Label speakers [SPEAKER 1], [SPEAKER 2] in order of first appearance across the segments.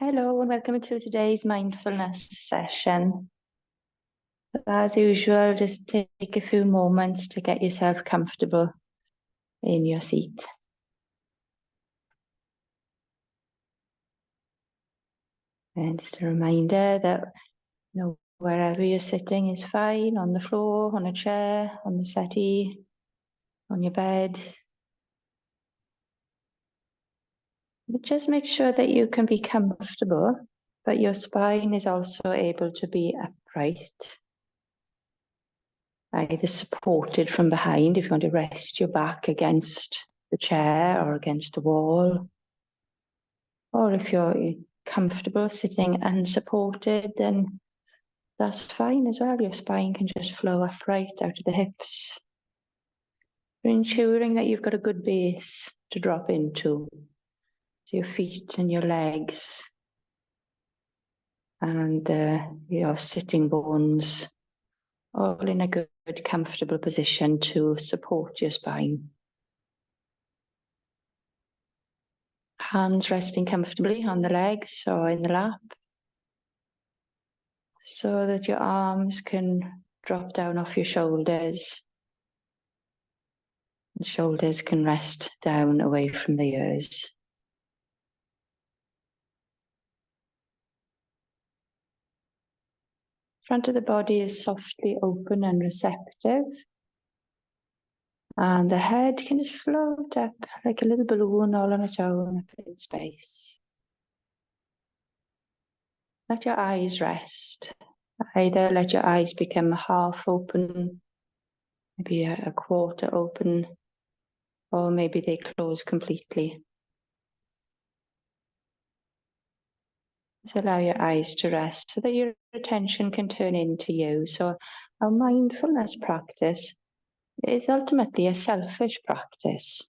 [SPEAKER 1] Hello and welcome to today's mindfulness session. As usual, just take a few moments to get yourself comfortable in your seat. And just a reminder that wherever you're sitting is fine, on the floor, on a chair, on the settee, on your bed. But just make sure that you can be comfortable, but your spine is also able to be upright. Either supported from behind if you want to rest your back against the chair or against the wall. Or if you're comfortable sitting unsupported, then that's fine as well. Your spine can just flow upright out of the hips. You're ensuring that you've got a good base to drop into. So your feet and your legs and your sitting bones all in a good, comfortable position to support your spine. Hands resting comfortably on the legs or in the lap, so that your arms can drop down off your shoulders. The shoulders can rest down away from the ears. Front of the body is softly open and receptive. And the head can just float up like a little balloon all on its own up in space. Let your eyes rest. Either let your eyes become half open, maybe a quarter open, or maybe they close completely. Just allow your eyes to rest so that your attention can turn into you. So our mindfulness practice is ultimately a selfish practice.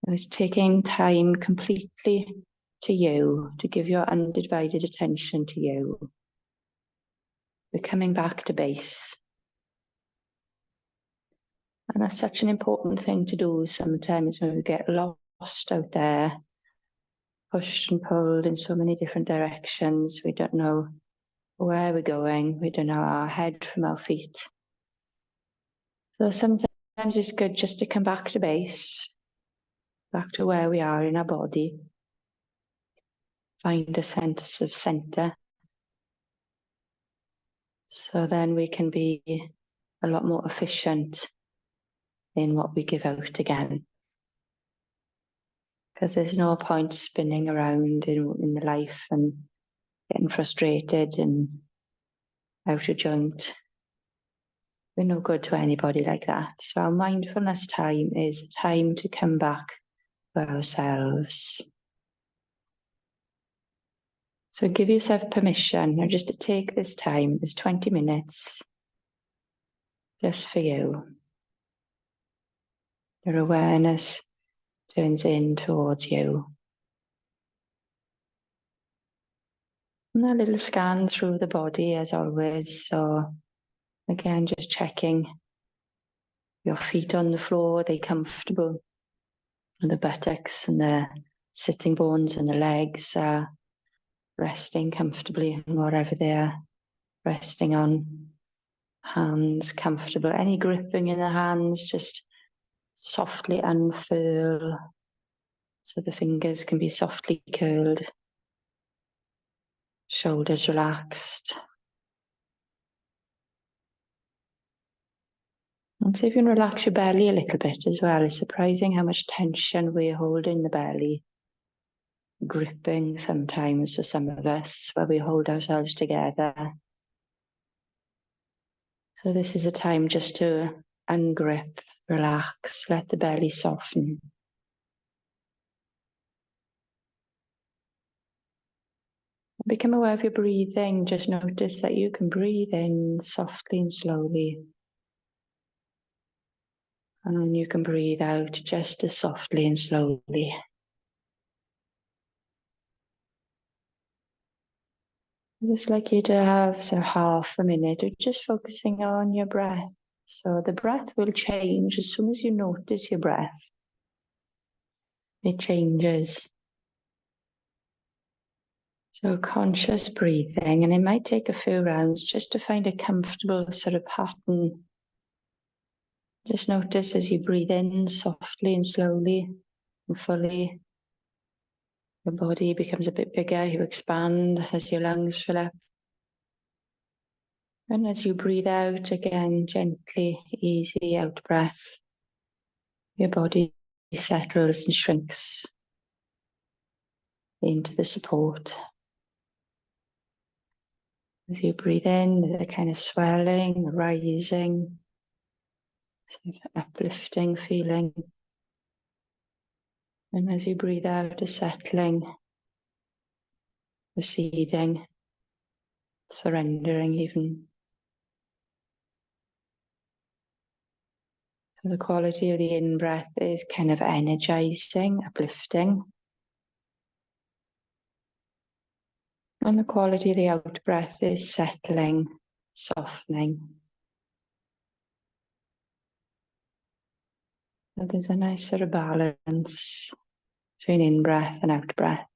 [SPEAKER 1] It's taking time completely to you, to give your undivided attention to you. We're coming back to base. And that's such an important thing to do sometimes when we get lost out there, pushed and pulled in so many different directions. We don't know where we're going. We don't know our head from our feet. So sometimes it's good just to come back to base, back to where we are in our body. Find a sense of center. So then we can be a lot more efficient in what we give out again. Because there's no point spinning around in the life and getting frustrated and out of joint. We're no good to anybody like that. So our mindfulness time is a time to come back to ourselves. So give yourself permission now just to take this time, this 20 minutes, just for you. Your awareness turns in towards you. And a little scan through the body as always. So again, just checking your feet on the floor, are they comfortable? And the buttocks and the sitting bones and the legs are resting comfortably wherever they are resting on. Hands comfortable. Any gripping in the hands, just softly unfurl so the fingers can be softly curled. Shoulders relaxed. And see if you can relax your belly a little bit as well. It's surprising how much tension we hold in the belly. Gripping sometimes for some of us, where we hold ourselves together. So this is a time just to ungrip, relax, let the belly soften. Become aware of your breathing. Just notice that you can breathe in softly and slowly. And you can breathe out just as softly and slowly. I'd just like you to have half a minute of just focusing on your breath. So the breath will change as soon as you notice your breath. It changes. So conscious breathing, and it might take a few rounds just to find a comfortable sort of pattern. Just notice as you breathe in softly and slowly and fully, your body becomes a bit bigger, you expand as your lungs fill up. And as you breathe out again, gently, easy out breath, your body settles and shrinks into the support. As you breathe in, there's a kind of swelling, rising, sort of uplifting feeling. And as you breathe out, a settling, receding, surrendering even. So the quality of the in-breath is kind of energizing, uplifting. And the quality of the out-breath is settling, softening. So there's a nice sort of balance between in-breath and out-breath.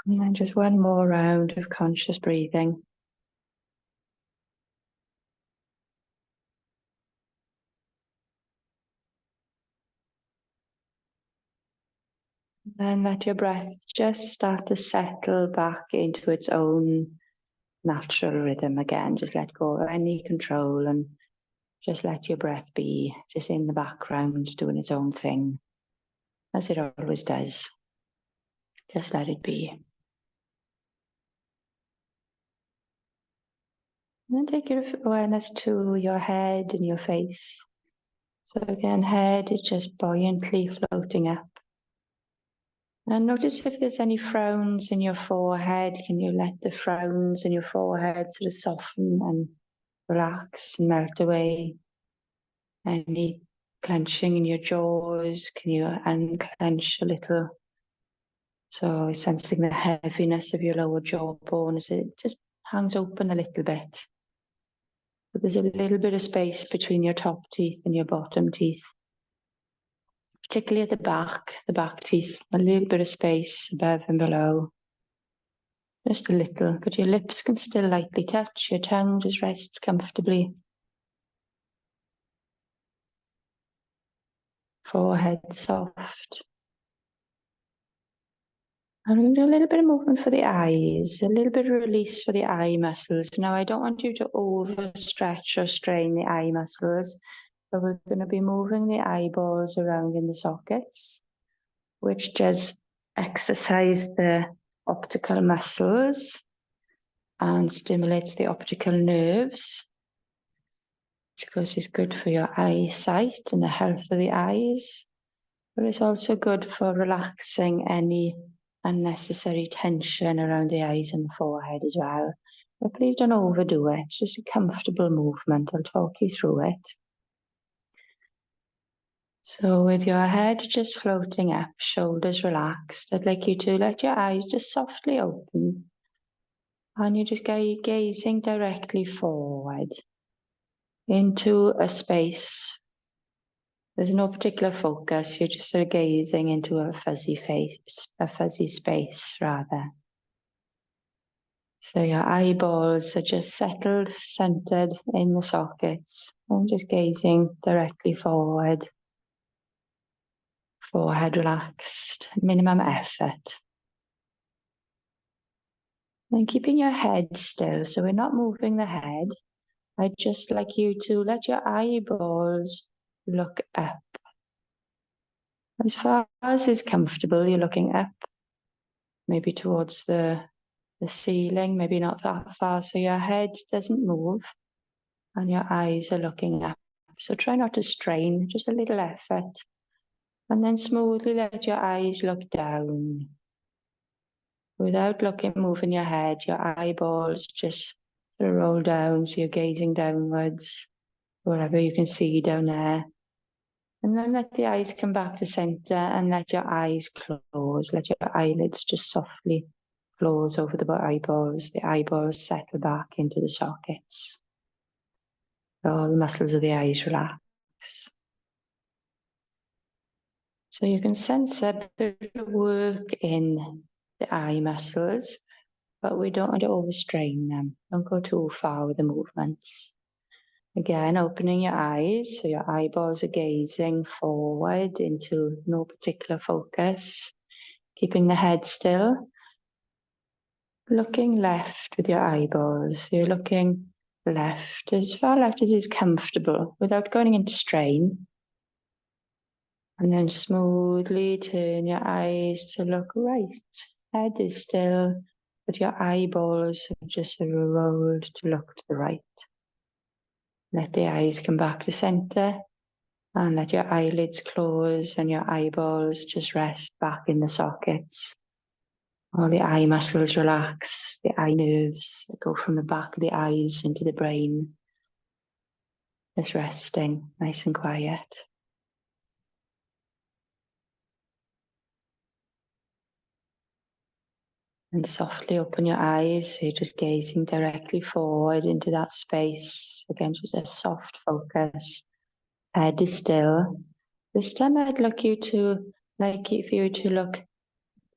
[SPEAKER 1] And then just one more round of conscious breathing. Then let your breath just start to settle back into its own natural rhythm again. Just let go of any control and just let your breath be just in the background doing its own thing, as it always does. Just let it be. And then take your awareness to your head and your face. So again, head is just buoyantly floating up. And notice if there's any frowns in your forehead. Can you let the frowns in your forehead sort of soften and relax and melt away? Any clenching in your jaws, can you unclench a little? So sensing the heaviness of your lower jawbone as it just hangs open a little bit. But there's a little bit of space between your top teeth and your bottom teeth. Particularly at the back teeth, a little bit of space above and below. Just a little, but your lips can still lightly touch, your tongue just rests comfortably. Forehead soft. And I'm going to do a little bit of movement for the eyes, a little bit of release for the eye muscles. Now, I don't want you to overstretch or strain the eye muscles, but we're going to be moving the eyeballs around in the sockets, which just exercise the optical muscles and stimulates the optical nerves, which of course is good for your eyesight and the health of the eyes, but it's also good for relaxing any unnecessary tension around the eyes and the forehead as well. But please don't overdo it, it's just a comfortable movement. I'll talk you through it. So with your head just floating up, shoulders relaxed, I'd like you to let your eyes just softly open and you're just gazing directly forward into a space. There's no particular focus, you're just sort of gazing into a fuzzy space rather. So your eyeballs are just settled, centered in the sockets and just gazing directly forward. Forehead relaxed, minimum effort. And keeping your head still, so we're not moving the head. I'd just like you to let your eyeballs look up. As far as is comfortable, you're looking up, maybe towards the ceiling, maybe not that far, so your head doesn't move and your eyes are looking up. So try not to strain, just a little effort. And then smoothly let your eyes look down. Without moving your head, your eyeballs just sort of roll down, so you're gazing downwards, wherever you can see down there. And then let the eyes come back to center and let your eyes close. Let your eyelids just softly close over the eyeballs. The eyeballs settle back into the sockets. All the muscles of the eyes relax. So you can sense a bit of work in the eye muscles, but we don't want to overstrain them. Don't go too far with the movements. Again, opening your eyes, so your eyeballs are gazing forward into no particular focus, keeping the head still. Looking left with your eyeballs. You're looking left, as far left as is comfortable, without going into strain. And then smoothly turn your eyes to look right. Head is still, but your eyeballs are just sort of rolled to look to the right. Let the eyes come back to center and let your eyelids close and your eyeballs just rest back in the sockets. All the eye muscles relax, the eye nerves that go from the back of the eyes into the brain. Just resting, nice and quiet. And softly open your eyes, so you're just gazing directly forward into that space. Again, just a soft focus. Head is still. This time I'd like you to look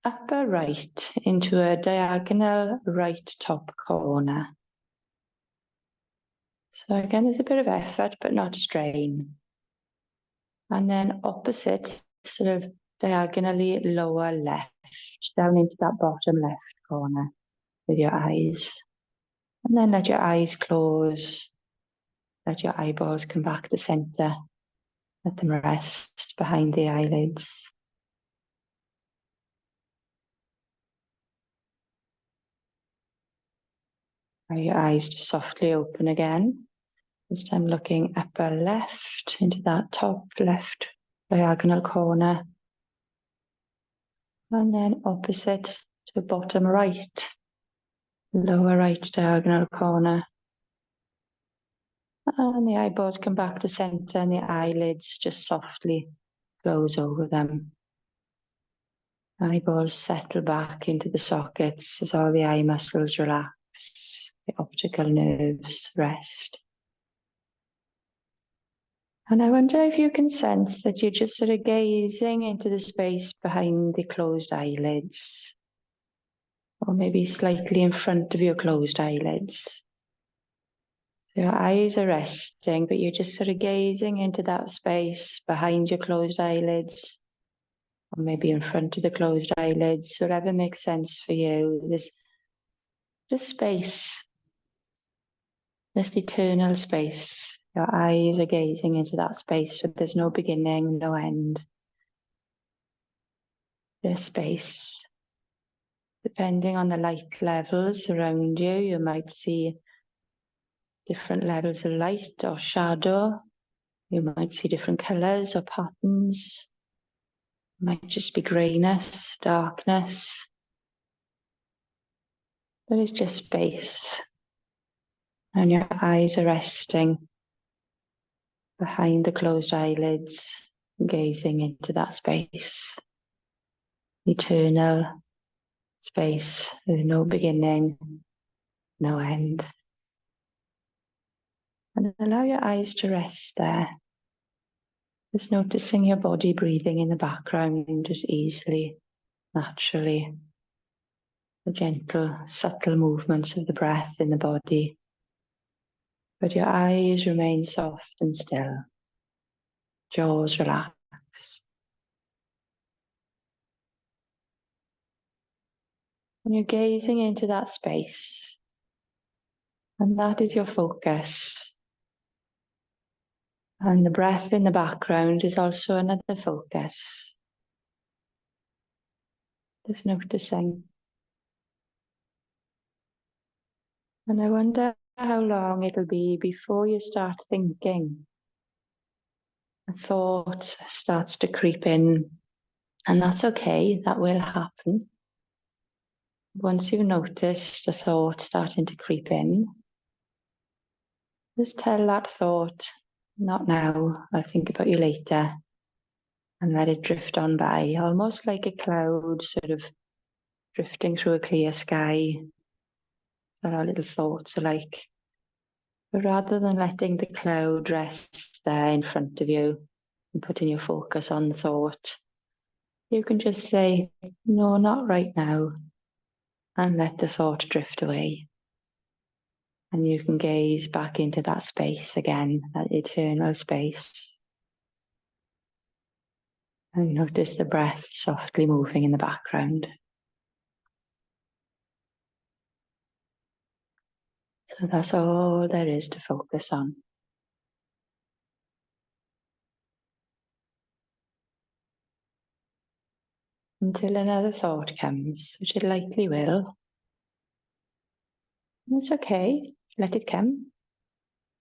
[SPEAKER 1] upper right into a diagonal right top corner. So again, there's a bit of effort, but not strain. And then opposite, sort of diagonally lower left, down into that bottom left corner with your eyes. And then let your eyes close. Let your eyeballs come back to center. Let them rest behind the eyelids. Allow your eyes to softly open again. This time looking upper left into that top left diagonal corner. And then opposite to bottom right, lower right diagonal corner. And the eyeballs come back to center and the eyelids just softly close over them. Eyeballs settle back into the sockets as all the eye muscles relax, the optical nerves rest. And I wonder if you can sense that you're just sort of gazing into the space behind the closed eyelids, or maybe slightly in front of your closed eyelids. Your eyes are resting, but you're just sort of gazing into that space behind your closed eyelids, or maybe in front of the closed eyelids, whatever makes sense for you. There's just space, this eternal space. Your eyes are gazing into that space, so there's no beginning, no end. There's space. Depending on the light levels around you, you might see different levels of light or shadow. You might see different colors or patterns. It might just be grayness, darkness. But it's just space. And your eyes are resting behind the closed eyelids, gazing into that space. Eternal space with no beginning, no end. And allow your eyes to rest there. Just noticing your body breathing in the background, just easily, naturally. The gentle, subtle movements of the breath in the body. But your eyes remain soft and still. Jaws relax. And you're gazing into that space. And that is your focus. And the breath in the background is also another focus. Just noticing. And I wonder how long it'll be before you start thinking. A thought starts to creep in, and that's okay, that will happen. Once you've noticed a thought starting to creep in, just tell that thought, not now, I'll think about you later, and let it drift on by, almost like a cloud sort of drifting through a clear sky. That our little thoughts are like. But rather than letting the cloud rest there in front of you and putting your focus on the thought, you can just say, no, not right now, and let the thought drift away. And you can gaze back into that space again, that eternal space. And notice the breath softly moving in the background. So that's all there is to focus on. Until another thought comes, which it likely will. And it's okay, let it come.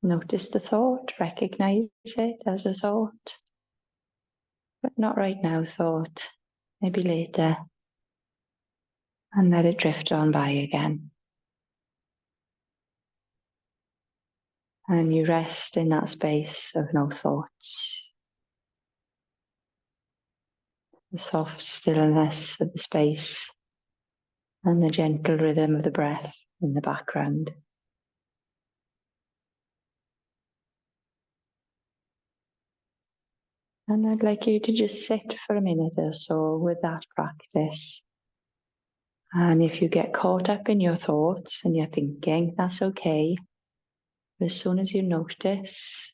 [SPEAKER 1] Notice the thought, recognize it as a thought. But not right now, thought. Maybe later. And let it drift on by again. And you rest in that space of no thoughts. The soft stillness of the space and the gentle rhythm of the breath in the background. And I'd like you to just sit for a minute or so with that practice. And if you get caught up in your thoughts and your thinking, that's okay. But as soon as you notice,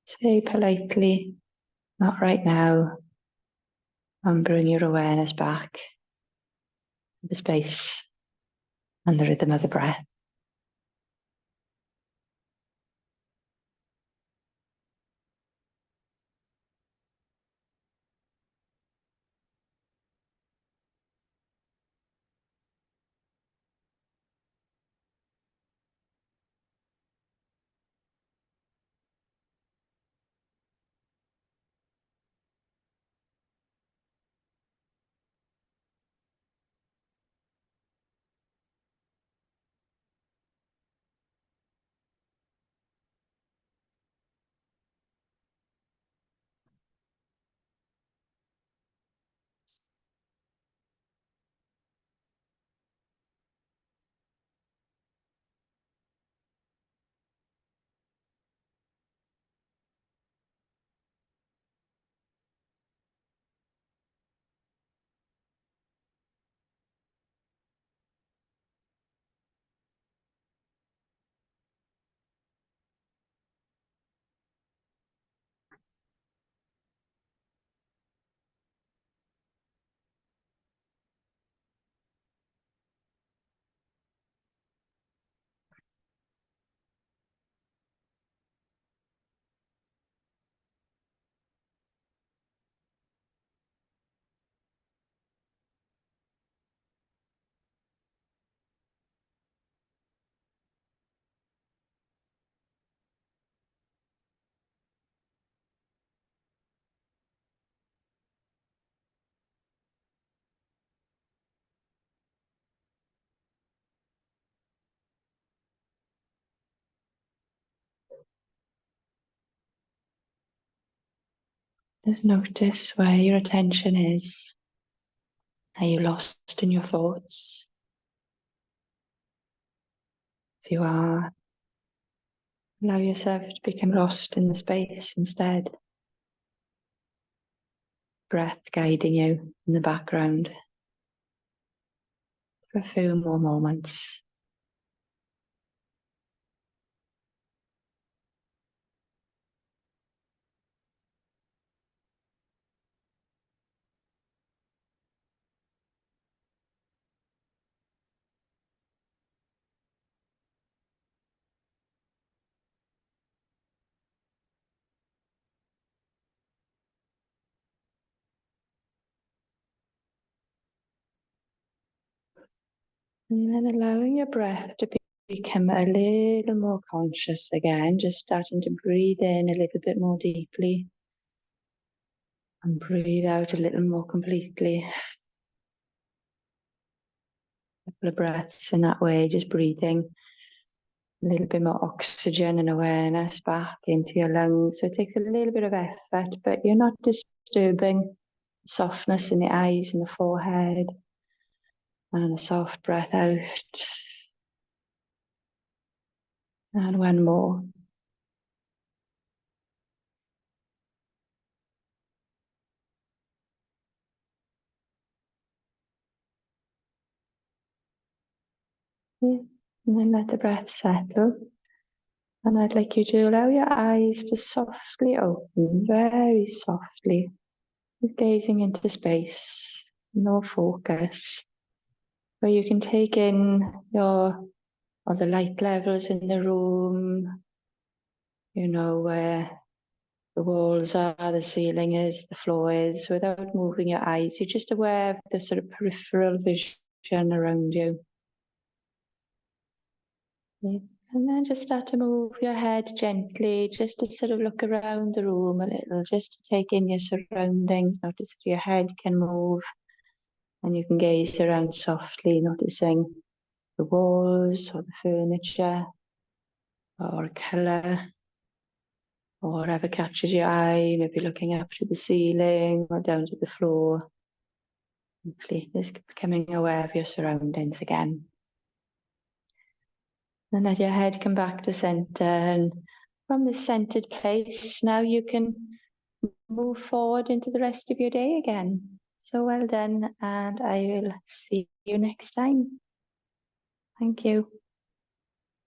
[SPEAKER 1] say politely, not right now, and bring your awareness back to the space and the rhythm of the breath. Just notice where your attention is. Are you lost in your thoughts? If you are, allow yourself to become lost in the space instead. Breath guiding you in the background for a few more moments. And then allowing your breath to become a little more conscious again, just starting to breathe in a little bit more deeply and breathe out a little more completely. A couple of breaths in that way, just breathing a little bit more oxygen and awareness back into your lungs. So it takes a little bit of effort, but you're not disturbing softness in the eyes and the forehead. And a soft breath out. And one more. Yeah. And then let the breath settle. And I'd like you to allow your eyes to softly open, very softly, gazing into space, no focus, where you can take in all the light levels in the room, where the walls are, the ceiling is, the floor is, without moving your eyes. You're just aware of the sort of peripheral vision around you. Yeah. And then just start to move your head gently, just to sort of look around the room a little, just to take in your surroundings. Notice if your head can move, and you can gaze around softly, noticing the walls or the furniture or colour or whatever catches your eye, maybe looking up to the ceiling or down to the floor. Hopefully, just becoming aware of your surroundings again. And let your head come back to center, and from this centered place, now you can move forward into the rest of your day again. So well done, and I will see you next time. Thank you.